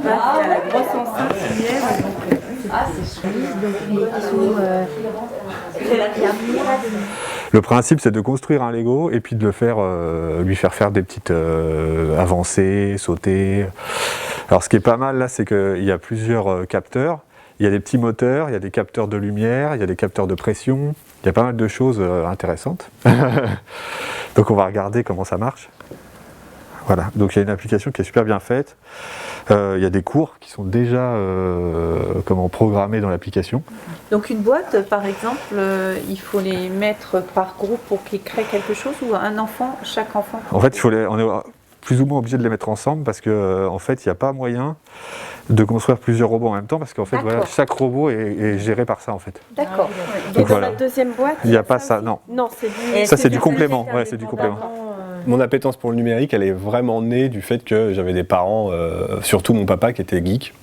il y a la grosse enceinte qui est. Le principe, c'est de construire un Lego et puis de lui faire faire des petites avancées, sauter. Alors ce qui est pas mal là, c'est qu'il y a plusieurs capteurs. Il y a des petits moteurs, il y a des capteurs de lumière, il y a des capteurs de pression. Il y a pas mal de choses intéressantes. Donc on va regarder comment ça marche. Voilà, donc il y a une application qui est super bien faite. Il y a des cours qui sont déjà programmés dans l'application. Donc une boîte, par exemple, il faut les mettre par groupe pour qu'ils créent quelque chose ou un enfant, chaque enfant? En fait, on est plus ou moins obligé de les mettre ensemble parce que en fait, il n'y a pas moyen de construire plusieurs robots en même temps parce qu'en fait, voilà, chaque robot est géré par ça en fait. D'accord. Et dans la deuxième boîte, il n'y a pas ça, non. Non, C'est du complément. Ouais, c'est du complément. Mon appétence pour le numérique, elle est vraiment née du fait que j'avais des parents, surtout mon papa qui était geek.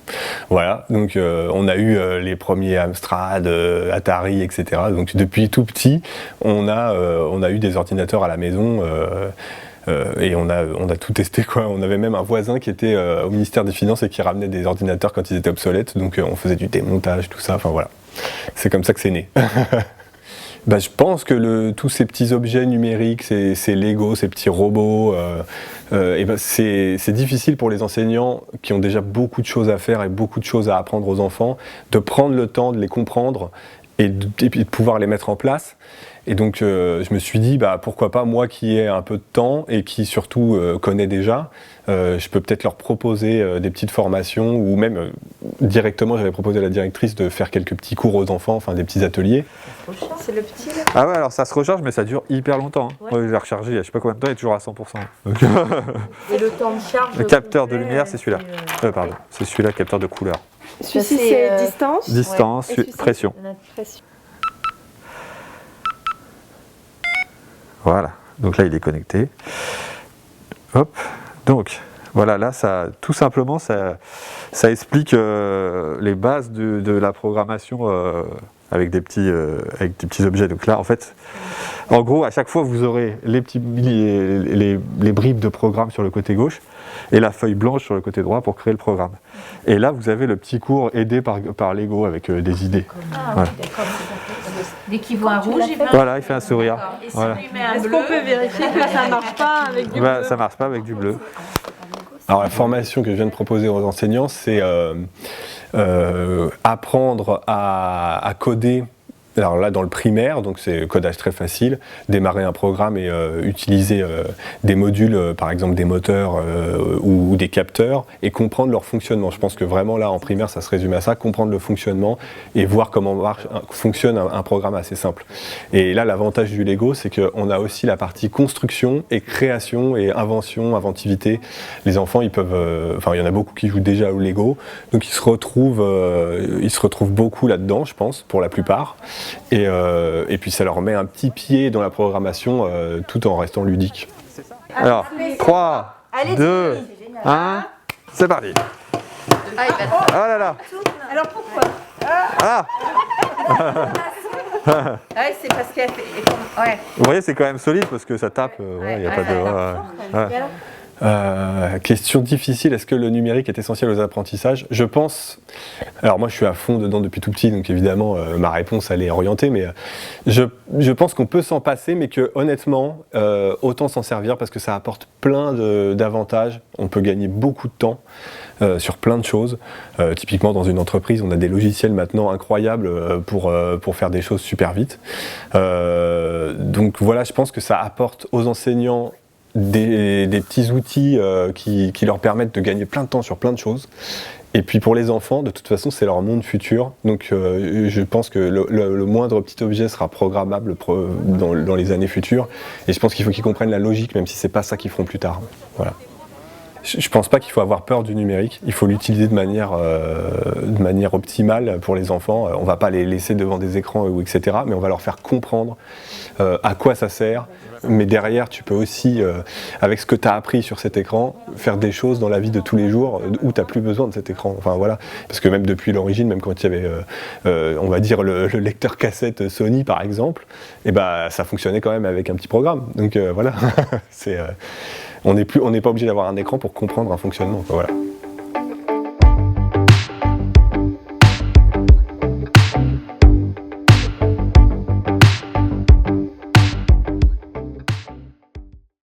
Voilà, donc on a eu les premiers Amstrad, Atari, etc. Donc depuis tout petit, on a eu des ordinateurs à la maison. Et on a tout testé quoi. On avait même un voisin qui était au ministère des Finances et qui ramenait des ordinateurs quand ils étaient obsolètes. Donc on faisait du démontage, tout ça. Enfin voilà, c'est comme ça que c'est né. Je pense que tous ces petits objets numériques, ces Lego, ces petits robots, c'est difficile pour les enseignants qui ont déjà beaucoup de choses à faire et beaucoup de choses à apprendre aux enfants, de prendre le temps de les comprendre et puis de pouvoir les mettre en place. Et donc je me suis dit, pourquoi pas moi qui ai un peu de temps et qui surtout connais déjà, je peux peut-être leur proposer des petites formations ou même directement j'avais proposé à la directrice de faire quelques petits cours aux enfants, enfin des petits ateliers. c'est le petit là. Ah ouais, alors ça se recharge mais ça dure hyper longtemps. Hein. Ouais. Je l'ai rechargé il y a je sais pas combien de temps, il est toujours à 100%. Donc, Et le temps de charge. le capteur de lumière, c'est celui-là. Pardon, c'est celui-là, capteur de couleur. Celui-ci c'est distance. Distance, Ouais. pression. Pression. Voilà, donc là il est connecté. Hop, donc voilà, là ça, tout simplement ça explique les bases de la programmation avec des petits objets. Donc là en fait, en gros à chaque fois vous aurez les bribes de programme sur le côté gauche et la feuille blanche sur le côté droit pour créer le programme. Et là vous avez le petit cours aidé par Lego avec des idées. Voilà. Dès qu'il voit un rouge, il fait Voilà, il fait un sourire. Et si Voilà. on lui met un Est-ce bleu, qu'on peut vérifier que ça marche pas avec du bleu? Ça marche pas avec du bleu. Alors la formation que je viens de proposer aux enseignants, c'est apprendre à coder. Alors là, dans le primaire, donc c'est codage très facile, démarrer un programme et utiliser des modules, par exemple des moteurs ou des capteurs, et comprendre leur fonctionnement. Je pense que vraiment là, en primaire, ça se résume à ça, comprendre le fonctionnement et voir comment fonctionne un programme assez simple. Et là, l'avantage du Lego, c'est qu'on a aussi la partie construction et création et invention, inventivité. Les enfants, ils peuvent, il y en a beaucoup qui jouent déjà au Lego, donc ils se retrouvent beaucoup là-dedans, je pense, pour la plupart. Et puis ça leur met un petit pied dans la programmation tout en restant ludique. Alors, 3, 2, 1, c'est parti. Oh là là. alors pourquoi? Ah. Ouais, c'est parce qu'elle fait. Ouais. Vous voyez, c'est quand même solide parce que ça tape. Il y a pas de. Question difficile, est-ce que le numérique est essentiel aux apprentissages? Je pense, alors moi je suis à fond dedans depuis tout petit, donc évidemment ma réponse elle est orientée, mais je pense qu'on peut s'en passer, mais que honnêtement, autant s'en servir parce que ça apporte plein d'avantages, on peut gagner beaucoup de temps sur plein de choses. Typiquement dans une entreprise, on a des logiciels maintenant incroyables pour faire des choses super vite. Donc voilà, je pense que ça apporte aux enseignants des petits outils qui leur permettent de gagner plein de temps sur plein de choses. Et puis pour les enfants, de toute façon, c'est leur monde futur. Donc je pense que le moindre petit objet sera programmable dans les années futures. Et je pense qu'il faut qu'ils comprennent la logique, même si c'est pas ça qu'ils feront plus tard. Voilà. Je pense pas qu'il faut avoir peur du numérique. Il faut l'utiliser de manière optimale pour les enfants. On va pas les laisser devant des écrans etc. Mais on va leur faire comprendre à quoi ça sert. Mais derrière, tu peux aussi, avec ce que tu as appris sur cet écran, faire des choses dans la vie de tous les jours où tu n'as plus besoin de cet écran. Enfin voilà, parce que même depuis l'origine, même quand il y avait, on va dire, le lecteur cassette Sony par exemple, et ça fonctionnait quand même avec un petit programme. Donc voilà, on n'est pas obligé d'avoir un écran pour comprendre un fonctionnement. Voilà.